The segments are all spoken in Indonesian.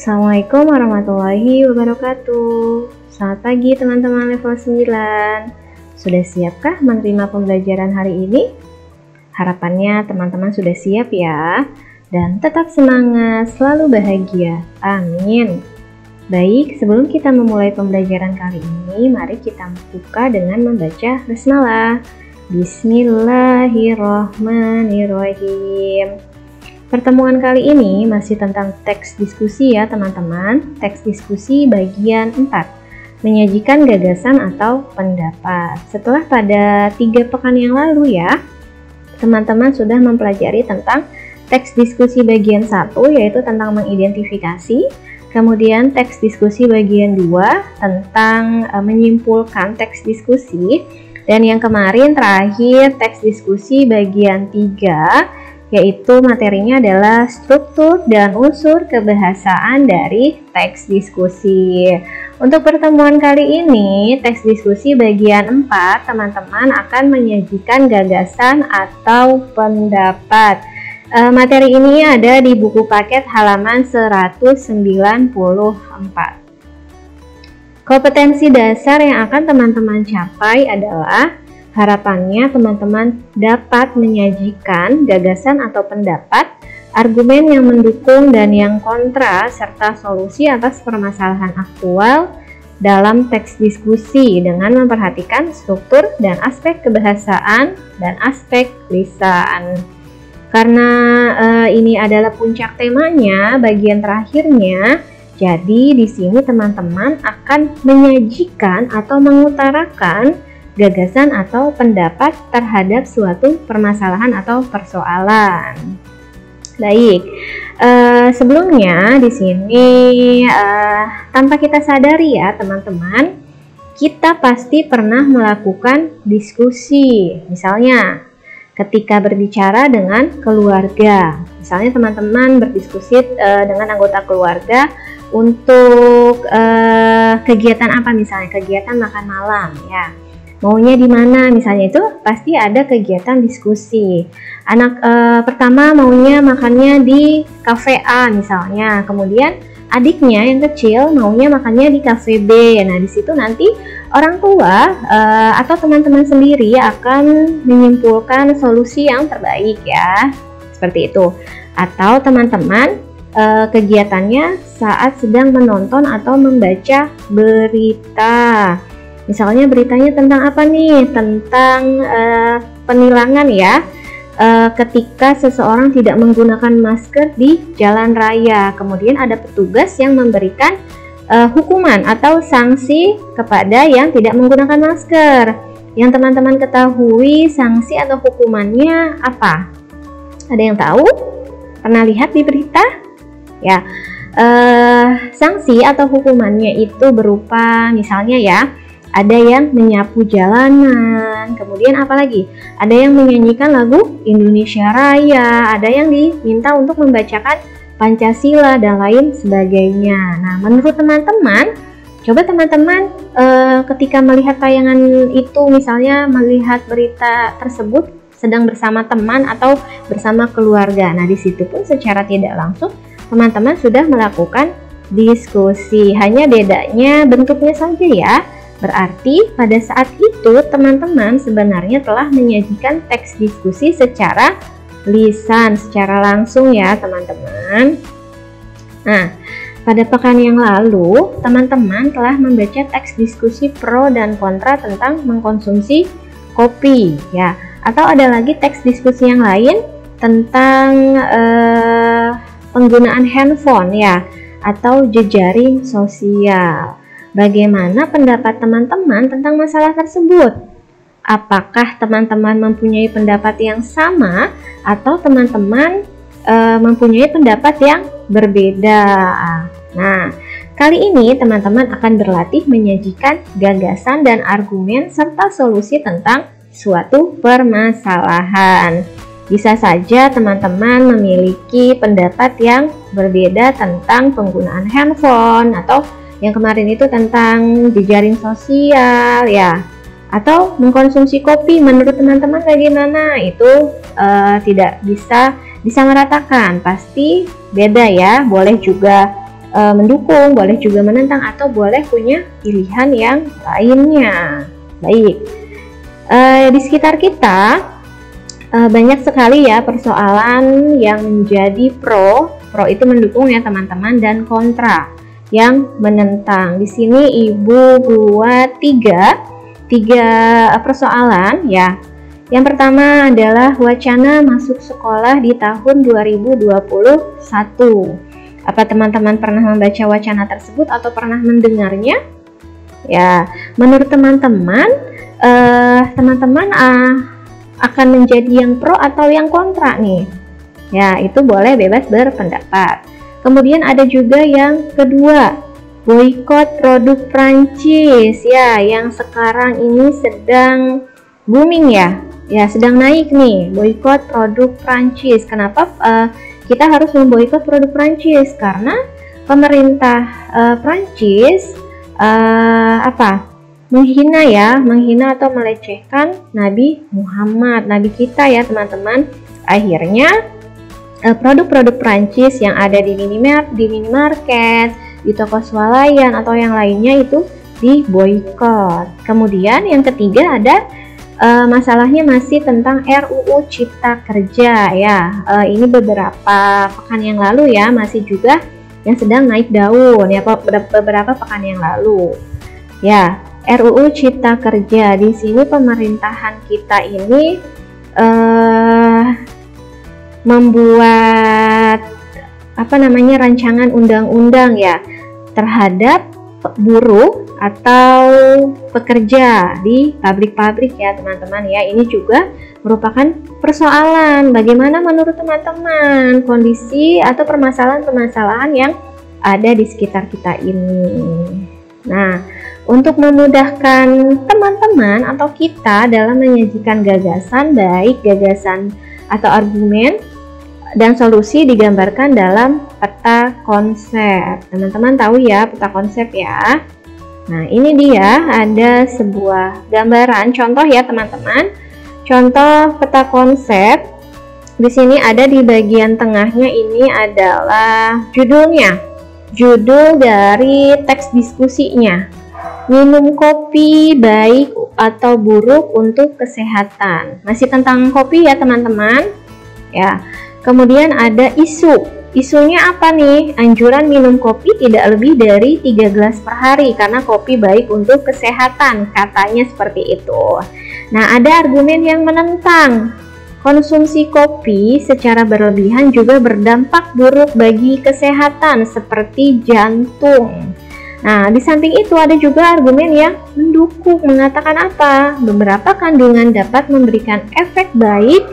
Assalamualaikum warahmatullahi wabarakatuh. Selamat pagi teman-teman level 9. Sudah siapkah menerima pembelajaran hari ini? Harapannya teman-teman sudah siap ya. Dan tetap semangat, selalu bahagia. Amin. Baik, sebelum kita memulai pembelajaran kali ini, mari kita buka dengan membaca basmalah. Bismillahirrahmanirrahim. Pertemuan kali ini masih tentang teks diskusi ya teman-teman. Teks diskusi bagian 4, menyajikan gagasan atau pendapat. Setelah pada 3 pekan yang lalu ya, teman-teman sudah mempelajari tentang teks diskusi bagian 1, yaitu tentang mengidentifikasi. Kemudian teks diskusi bagian 2 tentang menyimpulkan teks diskusi. Dan yang kemarin terakhir teks diskusi bagian 3, yaitu materinya adalah struktur dan unsur kebahasaan dari teks diskusi. Untuk pertemuan kali ini, teks diskusi bagian 4, teman-teman akan menyajikan gagasan atau pendapat. Materi ini ada di buku paket halaman 194. Kompetensi dasar yang akan teman-teman capai adalah harapannya teman-teman dapat menyajikan gagasan atau pendapat, argumen yang mendukung dan yang kontra, serta solusi atas permasalahan aktual dalam teks diskusi dengan memperhatikan struktur dan aspek kebahasaan dan aspek lisan. Karena ini adalah puncak temanya, bagian terakhirnya, jadi di sini teman-teman akan menyajikan atau mengutarakan gagasan atau pendapat terhadap suatu permasalahan atau persoalan. Baik, sebelumnya di sini tanpa kita sadari ya teman-teman, kita pasti pernah melakukan diskusi. Misalnya ketika berbicara dengan keluarga, misalnya teman-teman berdiskusi dengan anggota keluarga untuk kegiatan apa, misalnya kegiatan makan malam ya. Maunya di mana misalnya, itu pasti ada kegiatan diskusi. Anak pertama maunya makannya di kafe A misalnya, kemudian adiknya yang kecil maunya makannya di kafe B. Nah, di situ nanti orang tua atau teman-teman sendiri akan menyimpulkan solusi yang terbaik ya. Seperti itu. Atau teman-teman kegiatannya saat sedang menonton atau membaca berita. Misalnya beritanya tentang apa nih? Tentang penilangan ya, ketika seseorang tidak menggunakan masker di jalan raya. Kemudian ada petugas yang memberikan hukuman atau sanksi kepada yang tidak menggunakan masker. Yang teman-teman ketahui sanksi atau hukumannya apa? Ada yang tahu? Pernah lihat di berita? Ya, sanksi atau hukumannya itu berupa misalnya ya, ada yang menyapu jalanan, kemudian apalagi? Ada yang menyanyikan lagu Indonesia Raya, ada yang diminta untuk membacakan Pancasila dan lain sebagainya. Nah, menurut teman-teman, coba teman-teman ketika melihat tayangan itu, misalnya melihat berita tersebut sedang bersama teman atau bersama keluarga. Nah, di situ pun secara tidak langsung teman-teman sudah melakukan diskusi, hanya bedanya bentuknya saja ya. Berarti pada saat itu teman-teman sebenarnya telah menyajikan teks diskusi secara lisan, secara langsung ya teman-teman. Nah, pada pekan yang lalu teman-teman telah membaca teks diskusi pro dan kontra tentang mengkonsumsi kopi ya. Atau ada lagi teks diskusi yang lain tentang penggunaan handphone ya, atau jejaring sosial. Bagaimana pendapat teman-teman tentang masalah tersebut? Apakah teman-teman mempunyai pendapat yang sama atau teman-teman mempunyai pendapat yang berbeda? Nah, kali ini teman-teman akan berlatih menyajikan gagasan dan argumen serta solusi tentang suatu permasalahan. Bisa saja teman-teman memiliki pendapat yang berbeda tentang penggunaan handphone, atau yang kemarin itu tentang jejaring sosial ya, atau mengkonsumsi kopi. Menurut teman-teman bagaimana? Itu tidak bisa disamaratakan, pasti beda ya. Boleh juga mendukung, boleh juga menentang, atau boleh punya pilihan yang lainnya. Baik, di sekitar kita banyak sekali ya persoalan yang menjadi pro itu mendukung ya teman-teman, dan kontra yang menentang. Di sini Ibu buat tiga persoalan ya. Yang pertama adalah wacana masuk sekolah di tahun 2021. Apa teman-teman pernah membaca wacana tersebut atau pernah mendengarnya? Ya, menurut teman-teman, akan menjadi yang pro atau yang kontra nih? Ya, itu boleh bebas berpendapat. Kemudian ada juga yang kedua, boikot produk Prancis ya, yang sekarang ini sedang booming ya, sedang naik nih, boikot produk Prancis. Kenapa kita harus memboikot produk Prancis? Karena pemerintah Prancis menghina atau melecehkan Nabi Muhammad, Nabi kita ya teman-teman. Akhirnya produk-produk Prancis yang ada di minimarket, di toko swalayan atau yang lainnya itu diboikot. Kemudian yang ketiga ada masalahnya masih tentang RUU Cipta Kerja ya. Ini beberapa pekan yang lalu ya, masih juga yang sedang naik daun ya, beberapa pekan yang lalu. Ya, RUU Cipta Kerja, di sini pemerintahan kita ini membuat rancangan undang-undang ya terhadap buruh atau pekerja di pabrik-pabrik ya teman-teman ya. Ini juga merupakan persoalan. Bagaimana menurut teman-teman kondisi atau permasalahan-permasalahan yang ada di sekitar kita ini? Nah, untuk memudahkan teman-teman atau kita dalam menyajikan gagasan, baik gagasan atau argumen dan solusi digambarkan dalam peta konsep. Teman-teman tahu ya peta konsep ya. Nah, ini dia ada sebuah gambaran contoh ya teman-teman. Contoh peta konsep. Di sini ada di bagian tengahnya ini adalah judulnya. Judul dari teks diskusinya. Minum kopi baik atau buruk untuk kesehatan. Masih tentang kopi ya teman-teman. Ya. Kemudian ada isu. Isunya apa nih? Anjuran minum kopi tidak lebih dari 3 gelas per hari karena kopi baik untuk kesehatan, katanya seperti itu. Nah, ada argumen yang menentang. Konsumsi kopi secara berlebihan juga berdampak buruk bagi kesehatan seperti jantung. Nah, di samping itu ada juga argumen yang mendukung, mengatakan apa? Beberapa kandungan dapat memberikan efek baik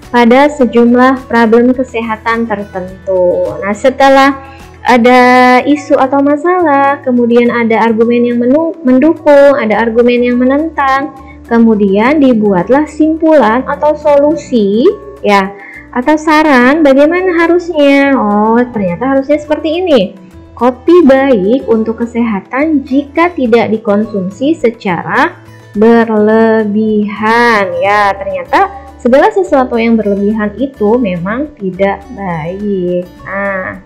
pada sejumlah problem kesehatan tertentu. Nah, setelah ada isu atau masalah, kemudian ada argumen yang mendukung, ada argumen yang menentang, kemudian dibuatlah simpulan atau solusi ya, atau saran bagaimana harusnya. Oh, ternyata harusnya seperti ini. Kopi baik untuk kesehatan jika tidak dikonsumsi secara berlebihan ya. Ternyata segala sesuatu yang berlebihan itu memang tidak baik. Nah,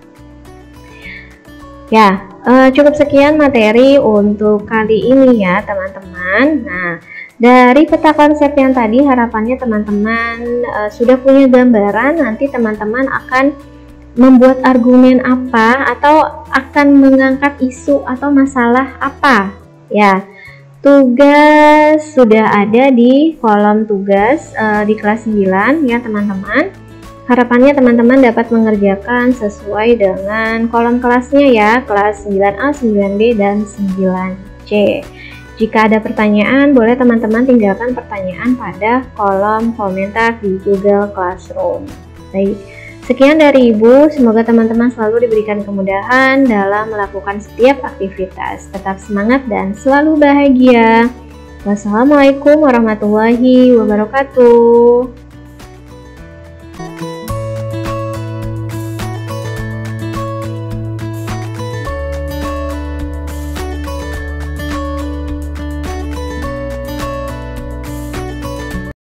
ya cukup sekian materi untuk kali ini ya teman-teman. Nah, dari peta konsep yang tadi harapannya teman-teman sudah punya gambaran. Nanti teman-teman akan membuat argumen apa atau akan mengangkat isu atau masalah apa ya. Tugas sudah ada di kolom tugas di kelas 9 ya teman-teman. Harapannya teman-teman dapat mengerjakan sesuai dengan kolom kelasnya ya, kelas 9A, 9B, dan 9C. Jika ada pertanyaan, boleh teman-teman tinggalkan pertanyaan pada kolom komentar di Google Classroom. Baik, sekian dari Ibu. Semoga teman-teman selalu diberikan kemudahan dalam melakukan setiap aktivitas. Tetap semangat dan selalu bahagia. Wassalamualaikum warahmatullahi wabarakatuh.